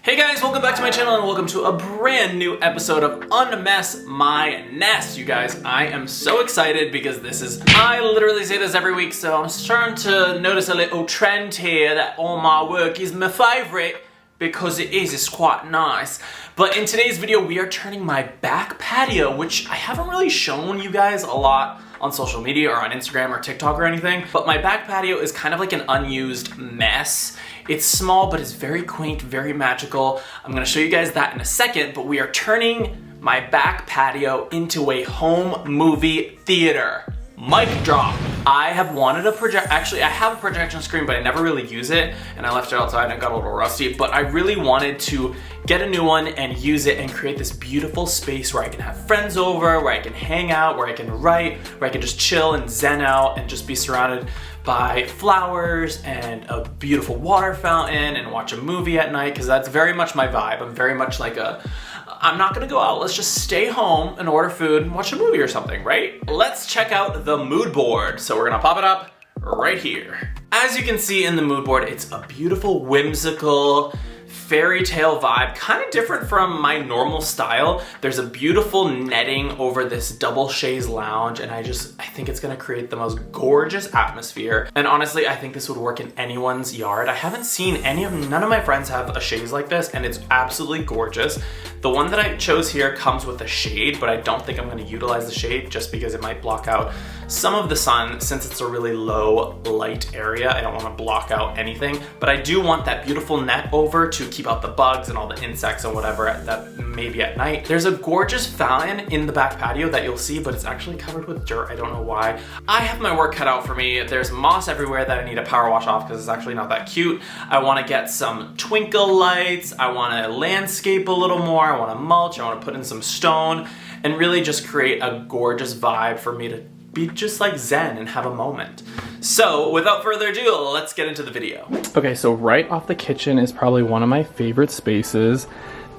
Hey guys, welcome back to my channel and welcome to a brand new episode of UNMESS My Nest. You guys, I am so excited because I literally say this every week, so I'm starting to notice a little trend here that all my work is my favorite because it's quite nice. But in today's video, we are turning my back patio, which I haven't really shown you guys a lot on social media or on Instagram or TikTok or anything, but my back patio is kind of like an unused mess. It's small, but it's very quaint, very magical. I'm gonna show you guys that in a second, but we are turning my back patio into a home movie theater. Mic drop. I have wanted a actually I have a projection screen, but I never really use it, and I left it outside and it got a little rusty, but I really wanted to get a new one and use it and create this beautiful space where I can have friends over, where I can hang out, where I can write, where I can just chill and zen out and just be surrounded by flowers and a beautiful water fountain and watch a movie at night, because that's very much my vibe. I'm very much like I'm not gonna go out, let's just stay home and order food and watch a movie or something, right? Let's check out the mood board. So we're gonna pop it up right here. As you can see in the mood board, it's a beautiful, whimsical, fairy tale vibe, kind of different from my normal style. There's a beautiful netting over this double chaise lounge, and I think it's gonna create the most gorgeous atmosphere. And honestly, I think this would work in anyone's yard. I haven't seen none of my friends have a chaise like this, and it's absolutely gorgeous. The one that I chose here comes with a shade, but I don't think I'm gonna utilize the shade just because it might block out some of the sun. Since it's a really low light area, I don't wanna block out anything, but I do want that beautiful net over to keep out the bugs and all the insects and whatever that maybe at night. There's a gorgeous fountain in the back patio that you'll see, but it's actually covered with dirt. I don't know why. I have my work cut out for me. There's moss everywhere that I need to power wash off because it's actually not that cute. I wanna get some twinkle lights. I wanna landscape a little more. I wanna mulch. I wanna put in some stone and really just create a gorgeous vibe for me to be just like zen and have a moment. So without further ado, let's get into the video. Okay, so right off the kitchen is probably one of my favorite spaces.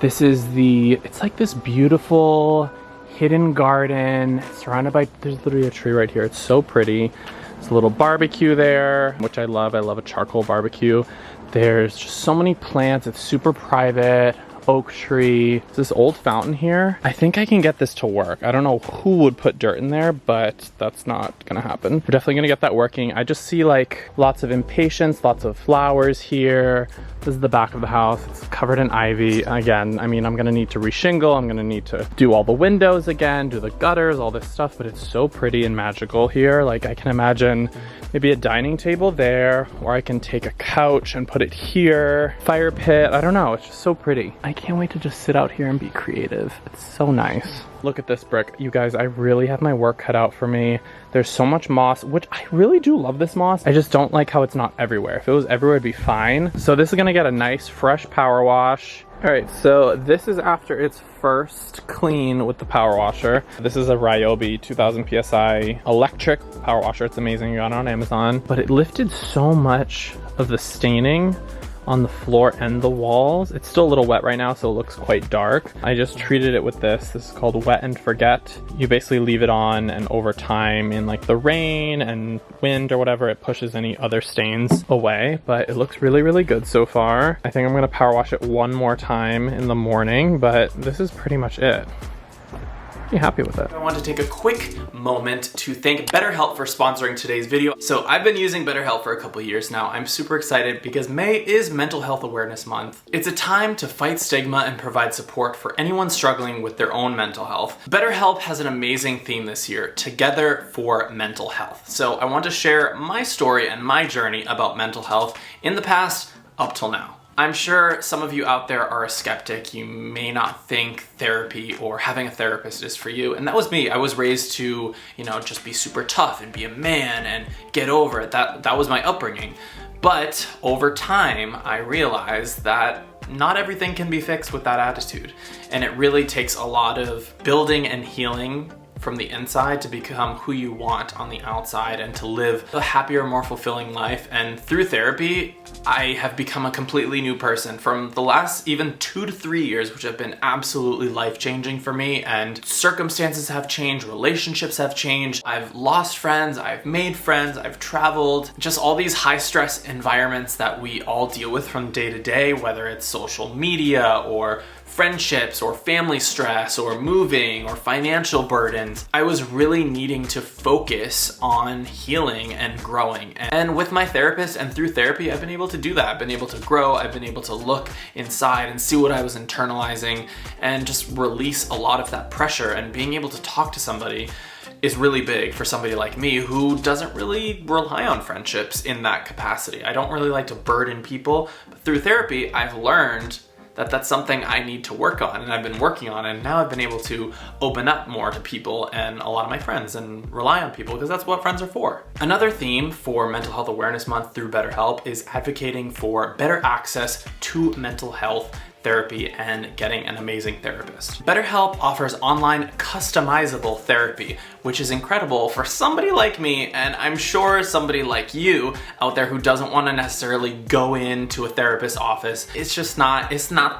This is it's like this beautiful hidden garden surrounded by, there's literally a tree right here. It's so pretty. There's a little barbecue there, which I love. I love a charcoal barbecue. There's just so many plants. It's super private. Oak tree. There's this old fountain here. I think I can get this to work. I don't know who would put dirt in there, but that's not gonna happen. We're definitely gonna get that working. I just see like lots of impatiens, lots of flowers here. This is the back of the house. It's covered in ivy. Again, I mean, I'm gonna need to reshingle. I'm gonna need to do all the windows again, do the gutters, all this stuff, but it's so pretty and magical here. Like I can imagine maybe a dining table there, or I can take a couch and put it here. Fire pit, I don't know, it's just so pretty. I can't wait to just sit out here and be creative. It's so nice. Look at this brick. You guys, I really have my work cut out for me. There's so much moss, which I really do love this moss. I just don't like how it's not everywhere. If it was everywhere, it'd be fine. So this is gonna get a nice fresh power wash. All right, so this is after its first clean with the power washer. This is a Ryobi 2000 PSI electric power washer. It's amazing, you got it on Amazon. But it lifted so much of the staining on the floor and the walls. It's still a little wet right now, so it looks quite dark. I just treated it with this. This is called Wet and Forget. You basically leave it on, and over time in like the rain and wind or whatever, it pushes any other stains away, but it looks really, really good so far. I think I'm gonna power wash it one more time in the morning, but this is pretty much it. Be happy with it. I want to take a quick moment to thank BetterHelp for sponsoring today's video. So I've been using BetterHelp for a couple years now. I'm super excited because May is Mental Health Awareness Month. It's a time to fight stigma and provide support for anyone struggling with their own mental health. BetterHelp has an amazing theme this year, Together for Mental Health. So I want to share my story and my journey about mental health in the past up till now. I'm sure some of you out there are a skeptic. You may not think therapy or having a therapist is for you. And that was me. I was raised to, just be super tough and be a man and get over it. That was my upbringing. But over time, I realized that not everything can be fixed with that attitude. And it really takes a lot of building and healing from the inside to become who you want on the outside and to live a happier, more fulfilling life. And through therapy, I have become a completely new person from the last even 2 to 3 years, which have been absolutely life-changing for me, and circumstances have changed, relationships have changed. I've lost friends, I've made friends, I've traveled, just all these high-stress environments that we all deal with from day to day, whether it's social media or friendships or family stress or moving or financial burdens. I was really needing to focus on healing and growing. And with my therapist and through therapy, I've been able to do that. I've been able to grow. I've been able to look inside and see what I was internalizing and just release a lot of that pressure. And being able to talk to somebody is really big for somebody like me who doesn't really rely on friendships in that capacity. I don't really like to burden people, but through therapy, I've learned that that's something I need to work on, and I've been working on, and now I've been able to open up more to people and a lot of my friends and rely on people, because that's what friends are for. Another theme for Mental Health Awareness Month through BetterHelp is advocating for better access to mental health therapy and getting an amazing therapist. BetterHelp offers online customizable therapy, which is incredible for somebody like me, and I'm sure somebody like you out there who doesn't want to necessarily go into a therapist's office. it's not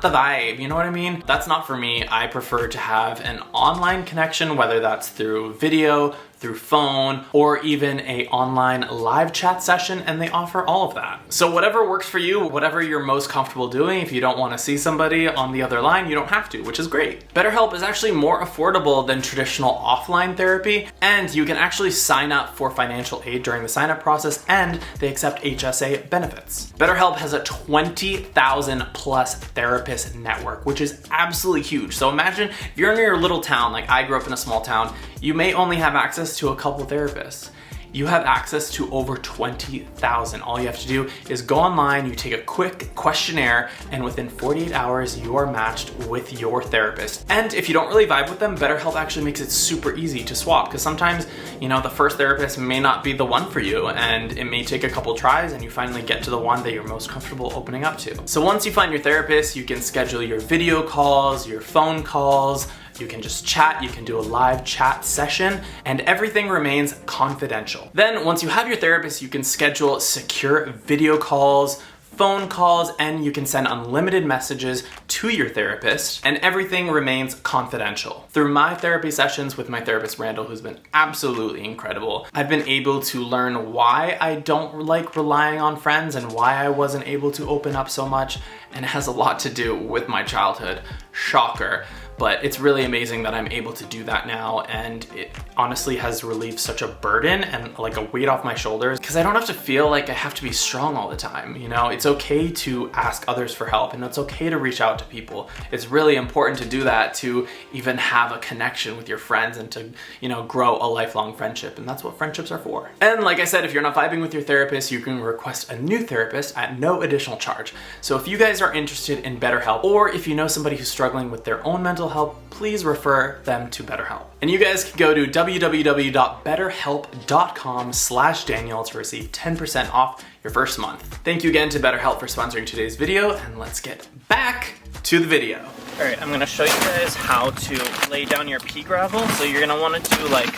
the vibe, you know what I mean? That's not for me. I prefer to have an online connection, whether that's through video, through phone, or even a online live chat session, and they offer all of that. So whatever works for you, whatever you're most comfortable doing, if you don't want to see somebody on the other line, you don't have to, which is great. BetterHelp is actually more affordable than traditional offline therapy, and you can actually sign up for financial aid during the sign-up process, and they accept HSA benefits. BetterHelp has a 20,000 plus therapist network, which is absolutely huge. So imagine if you're in your little town, like I grew up in a small town, you may only have access to a couple therapists. You have access to over 20,000. All you have to do is go online, you take a quick questionnaire, and within 48 hours, you are matched with your therapist. And if you don't really vibe with them, BetterHelp actually makes it super easy to swap, because sometimes, you know, the first therapist may not be the one for you, and it may take a couple tries, and you finally get to the one that you're most comfortable opening up to. So once you find your therapist, you can schedule your video calls, your phone calls, you can just chat, you can do a live chat session, and everything remains confidential. Then once you have your therapist, you can schedule secure video calls, phone calls, and you can send unlimited messages to your therapist, and everything remains confidential. Through my therapy sessions with my therapist Randall, who's been absolutely incredible, I've been able to learn why I don't like relying on friends and why I wasn't able to open up so much, and it has a lot to do with my childhood. Shocker. But it's really amazing that I'm able to do that now, and it honestly has relieved such a burden and like a weight off my shoulders, because I don't have to feel like I have to be strong all the time. You know, it's okay to ask others for help, and it's okay to reach out to people. It's really important to do that to even have a connection with your friends and to, you know, grow a lifelong friendship, and that's what friendships are for. And like I said, if you're not vibing with your therapist, you can request a new therapist at no additional charge. So if you guys are interested in BetterHelp, or if you know somebody who's struggling with their own mental health, please refer them to BetterHelp. And you guys can go to www.betterhelp.com/Daniel to receive 10% off your first month. Thank you again to BetterHelp for sponsoring today's video, and let's get back to the video. All right, I'm gonna show you guys how to lay down your pea gravel. So you're gonna wanna do like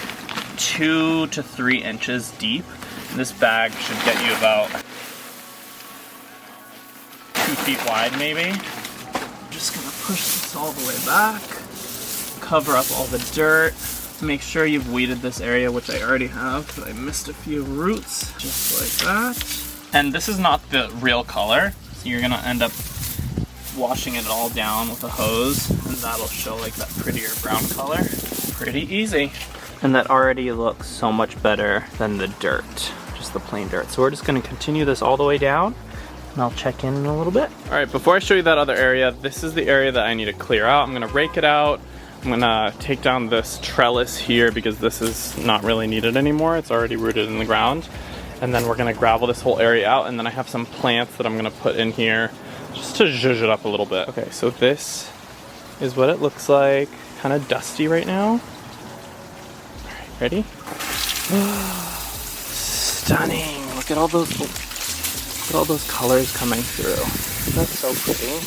2 to 3 inches deep. This bag should get you about 2 feet wide maybe. Just gonna push this all the way back, cover up all the dirt, make sure you've weeded this area, which I already have, but I missed a few roots, just like that. And this is not the real color, so you're gonna end up washing it all down with a hose, and that'll show like that prettier brown color. Pretty easy. And that already looks so much better than the dirt, just the plain dirt. So we're just gonna continue this all the way down, and I'll check in a little bit. All right, before I show you that other area, this is the area that I need to clear out. I'm gonna rake it out. I'm gonna take down this trellis here because this is not really needed anymore. It's already rooted in the ground. And then we're gonna gravel this whole area out, and then I have some plants that I'm gonna put in here just to zhuzh it up a little bit. Okay, so this is what it looks like. Kind of dusty right now. All right, ready? Stunning, look at all those colors coming through. That's so pretty.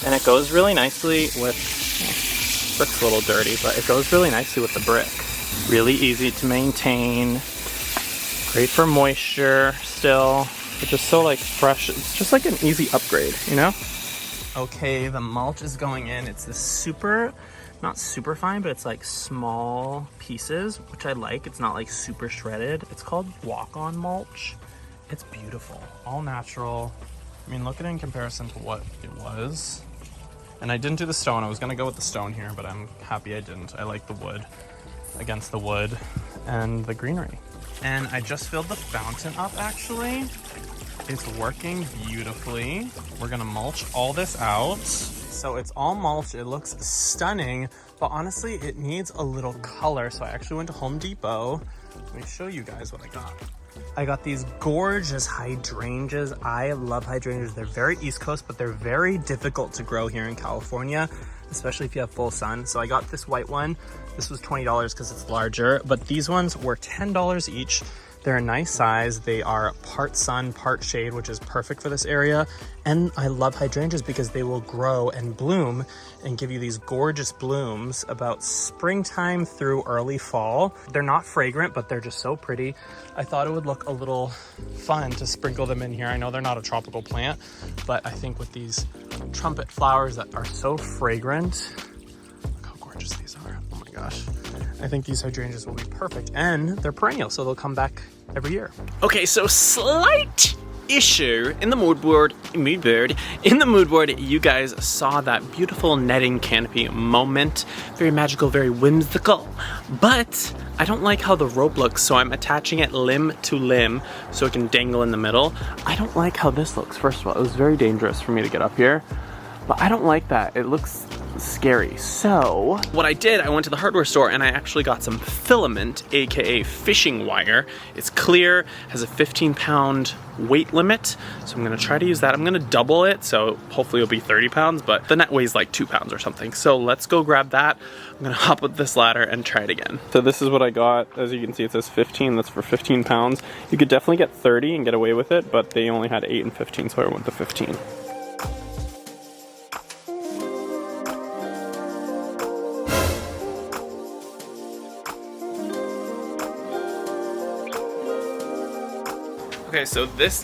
And it goes really nicely with, brick's a little dirty, but it goes really nicely with the brick. Really easy to maintain. Great for moisture still. which is so like fresh. It's just like an easy upgrade, you know? Okay, the mulch is going in. It's this super, not super fine, but it's like small pieces, which I like. It's not like super shredded. It's called walk-on mulch. It's beautiful, all natural. I mean, look at it in comparison to what it was. And I didn't do the stone. I was gonna go with the stone here, but I'm happy I didn't. I like the wood against the wood and the greenery. And I just filled the fountain up actually. It's working beautifully. We're gonna mulch all this out. So it's all mulch, it looks stunning, but honestly, it needs a little color. So I actually went to Home Depot. Let me show you guys what I got. I got these gorgeous hydrangeas. I love hydrangeas. They're very East Coast, but they're very difficult to grow here in California, especially if you have full sun. So I got this white one. This was $20 because it's larger, but these ones were $10 each. They're a nice size. They are part sun, part shade, which is perfect for this area. And I love hydrangeas because they will grow and bloom and give you these gorgeous blooms about springtime through early fall. They're not fragrant, but they're just so pretty. I thought it would look a little fun to sprinkle them in here. I know they're not a tropical plant, but I think with these trumpet flowers that are so fragrant, look how gorgeous these are. Oh my gosh. I think these hydrangeas will be perfect, and they're perennial, so they'll come back every year. Okay, so slight issue in the mood board, you guys saw that beautiful netting canopy moment. Very magical, very whimsical, but I don't like how the rope looks, so I'm attaching it limb to limb so it can dangle in the middle. I don't like how this looks. First of all, it was very dangerous for me to get up here, but I don't like that. It looks scary. So what I did, I went to the hardware store and I actually got some filament, aka fishing wire. It's clear, has a 15-pound weight limit, so I'm gonna try to use that. I'm gonna double it, so hopefully it'll be 30 pounds, but the net weighs like 2 pounds or something. So let's go grab that. I'm gonna hop with this ladder and try it again. So this is what I got. As you can see, it says 15, that's for 15 pounds. You could definitely get 30 and get away with it, but they only had 8 and 15, so I went to 15. Okay, so this,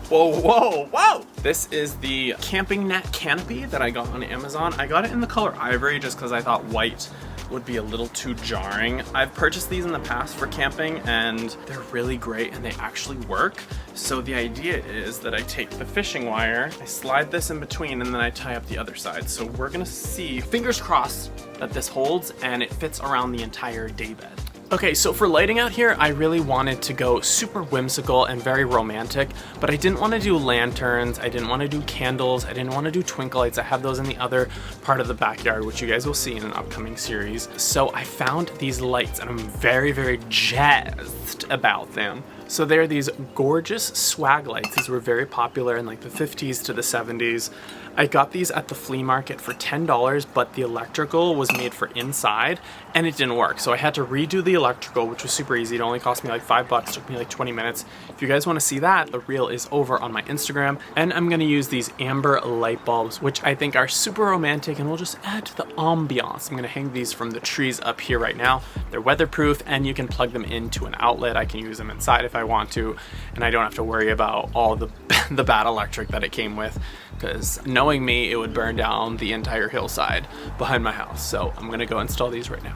whoa! This is the camping net canopy that I got on Amazon. I got it in the color ivory just because I thought white would be a little too jarring. I've purchased these in the past for camping and they're really great and they actually work. So the idea is that I take the fishing wire, I slide this in between, and then I tie up the other side. So we're gonna see, fingers crossed, that this holds and it fits around the entire daybed. Okay, so for lighting out here, I really wanted to go super whimsical and very romantic, but I didn't want to do lanterns, I didn't want to do candles, I didn't want to do twinkle lights. I have those in the other part of the backyard, which you guys will see in an upcoming series. So I found these lights and I'm very, very jazzed about them. So they're these gorgeous swag lights. These were very popular in like the 50s to the 70s. I got these at the flea market for $10, but the electrical was made for inside and it didn't work. So I had to redo the electrical, which was super easy. It only cost me like $5, took me like 20 minutes. If you guys want to see that, the reel is over on my Instagram. And I'm gonna use these amber light bulbs, which I think are super romantic and will just add to the ambiance. I'm gonna hang these from the trees up here right now. They're weatherproof and you can plug them into an outlet. I can use them inside if I want to, and I don't have to worry about all the bad electric that it came with, because knowing me, it would burn down the entire hillside behind my house. So I'm gonna go install these right now.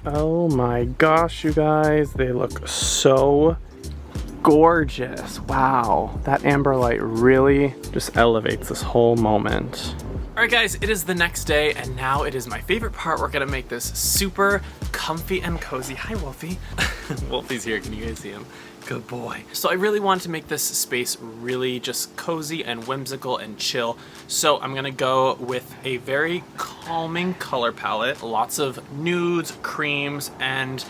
Oh my gosh, you guys, they look so gorgeous. Wow, that amber light really just elevates this whole moment. Alright guys, it is the next day and now it is my favorite part. We're gonna make this super comfy and cozy. Hi Wolfie. Wolfie's here, can you guys see him? Good boy. So I really wanted to make this space really just cozy and whimsical and chill. So I'm gonna go with a very calming color palette. Lots of nudes, creams, and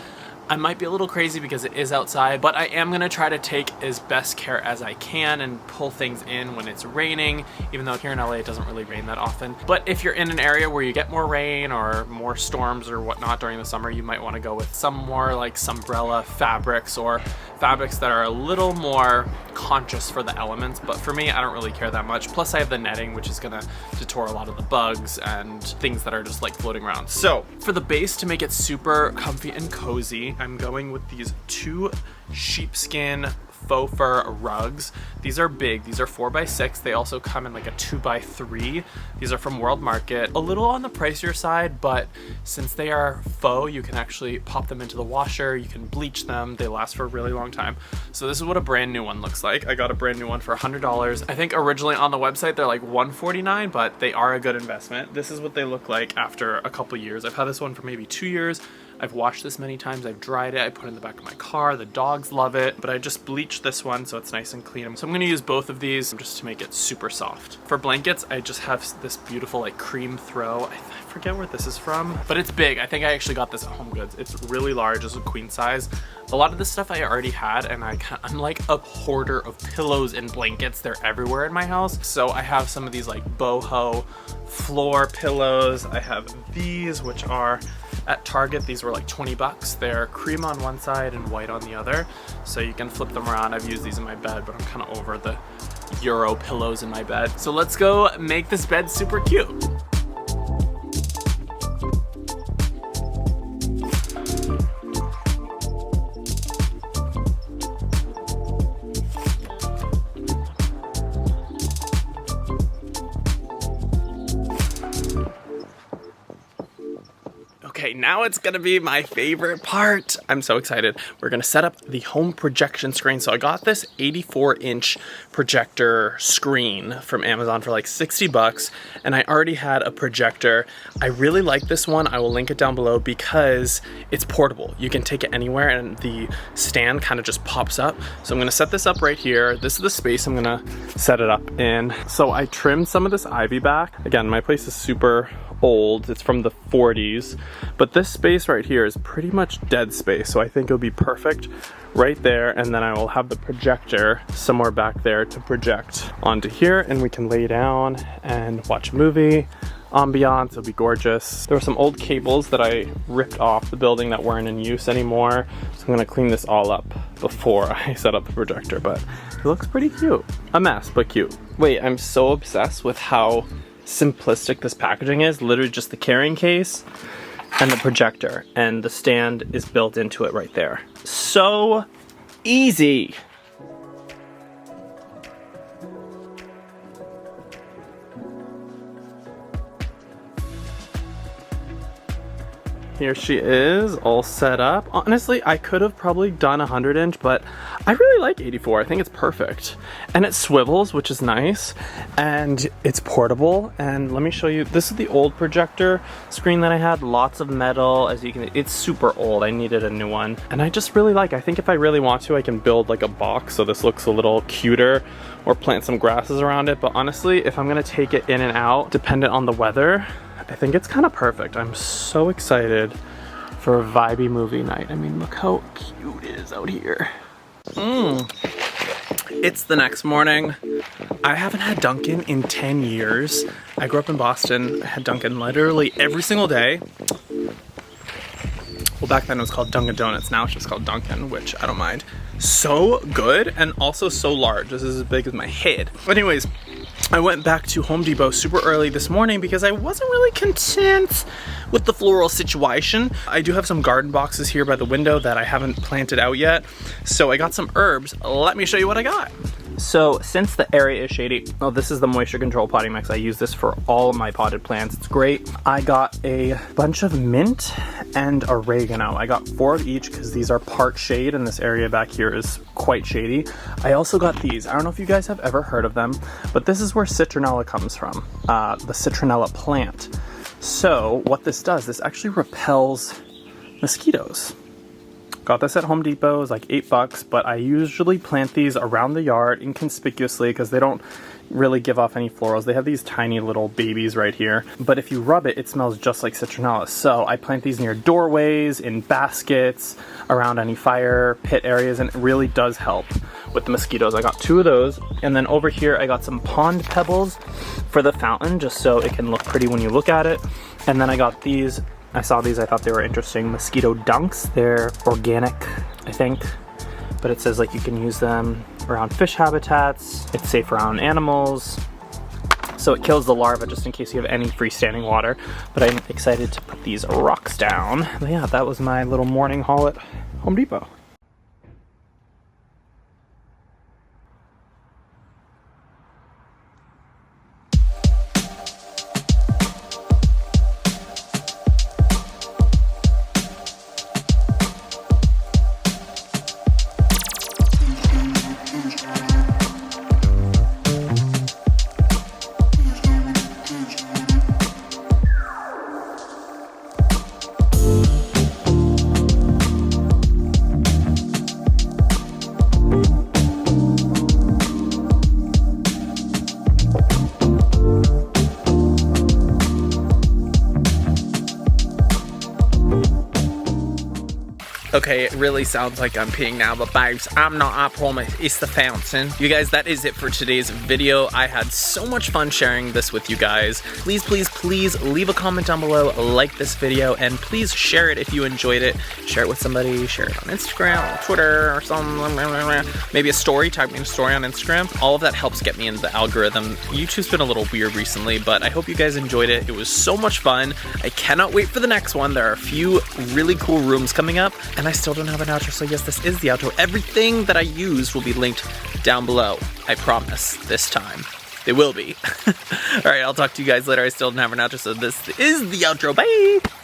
I might be a little crazy because it is outside, but I am gonna try to take as best care as I can and pull things in when it's raining, even though here in LA it doesn't really rain that often. But if you're in an area where you get more rain or more storms or whatnot during the summer, you might wanna go with some more like Sunbrella fabrics or fabrics that are a little more conscious for the elements, but for me, I don't really care that much. Plus I have the netting, which is gonna deter a lot of the bugs and things that are just like floating around. So for the base, to make it super comfy and cozy, I'm going with these 2 sheepskin faux fur rugs. These are big. These are 4x6. They also come in like a 2x3. These are from World Market. A little on the pricier side, but since they are faux, you can actually pop them into the washer. You can bleach them. They last for a really long time. So this is what a brand new one looks like. I got a brand new one for $100. I think originally on the website they're like $149, but they are a good investment. This is what they look like after a couple years. I've had this one for maybe 2 years. I've washed this many times, I've dried it, I put it in the back of my car, the dogs love it, but I just bleached this one so it's nice and clean. So I'm gonna use both of these just to make it super soft. For blankets, I just have this beautiful like cream throw. I forget where this is from, but it's big. I think I actually got this at HomeGoods. It's really large, it's a queen size. A lot of this stuff I already had, and I'm like a hoarder of pillows and blankets. They're everywhere in my house. So I have some of these like boho floor pillows. I have these, which are at Target. These were like 20 bucks. They're cream on one side and white on the other. So you can flip them around. I've used these in my bed, but I'm kind of over the Euro pillows in my bed. So let's go make this bed super cute. Okay, now it's gonna be my favorite part. I'm so excited. We're gonna set up the home projection screen. So I got this 84-inch projector screen from Amazon for like 60 bucks, and I already had a projector. I really like this one. I will link it down below because it's portable. You can take it anywhere and the stand kind of just pops up. So I'm gonna set this up right here. This is the space I'm gonna set it up in. So I trimmed some of this ivy back. Again, my place is super old. It's from the 40s, but this space right here is pretty much dead space. So I think it'll be perfect right there. And then I will have the projector somewhere back there to project onto here, and we can lay down and watch a movie. Ambiance, it'll be gorgeous. There were some old cables that I ripped off the building that weren't in use anymore. So I'm gonna clean this all up before I set up the projector, but it looks pretty cute. A mess, but cute. Wait, I'm so obsessed with how simplistic this packaging is. Literally just the carrying case and the projector, and the stand is built into it right there. So easy. Here she is, all set up. Honestly, I could have probably done 100-inch, but I really like 84. I think it's perfect. And it swivels, which is nice, and it's portable. And let me show you, this is the old projector screen that I had. Lots of metal, as you can, it's super old. I needed a new one. And I just really like, I think if I really want to, I can build like a box so this looks a little cuter, or plant some grasses around it. But honestly, if I'm gonna take it in and out, dependent on the weather, I think it's kind of perfect. I'm so excited for a vibey movie night. I mean, look how cute it is out here. It's the next morning. I haven't had Dunkin' in 10 years. I grew up in Boston. I had Dunkin' literally every single day. Well, back then it was called Dunkin' Donuts. Now it's just called Dunkin', which I don't mind. So good, and also so large. This is as big as my head. But anyways, I went back to Home Depot super early this morning because I wasn't really content with the floral situation. I do have some garden boxes here by the window that I haven't planted out yet. So I got some herbs. Let me show you what I got. So since the area is shady, oh, this is the moisture control potting mix. I use this for all of my potted plants. It's great. I got a bunch of mint and oregano. I got 4 of each because these are part shade and this area back here is quite shady. I also got these. I don't know if you guys have ever heard of them, but this is where citronella comes from, the citronella plant. So what this does, this actually repels mosquitoes. Got this at Home Depot, it's like 8 bucks, but I usually plant these around the yard inconspicuously because they don't really give off any florals. They have these tiny little babies right here, but if you rub it, it smells just like citronella. So I plant these near doorways, in baskets, around any fire pit areas, and it really does help with the mosquitoes. I got 2 of those, and then over here I got some pond pebbles for the fountain, just so it can look pretty when you look at it. And then I got these. I saw these, I thought they were interesting. Mosquito Dunks, they're organic, I think. but it says like you can use them around fish habitats. It's safe around animals. So it kills the larva just in case you have any freestanding water. But I'm excited to put these rocks down. But yeah, that was my little morning haul at Home Depot. Okay, it really sounds like I'm peeing now, but babes, I'm not, I promise. It's the fountain. You guys, that is it for today's video. I had so much fun sharing this with you guys. Please, please, please leave a comment down below, like this video, and please share it if you enjoyed it. Share it with somebody, share it on Instagram, or Twitter, or something. Maybe a story, type me a story on Instagram. All of that helps get me into the algorithm. YouTube's been a little weird recently, but I hope you guys enjoyed it. It was so much fun. I cannot wait for the next one. There are a few really cool rooms coming up, and I still don't have an outro, so yes, this is the outro. Everything that I use will be linked down below. I promise, this time. They will be. Alright, I'll talk to you guys later. I still don't have an outro, so this is the outro. Bye!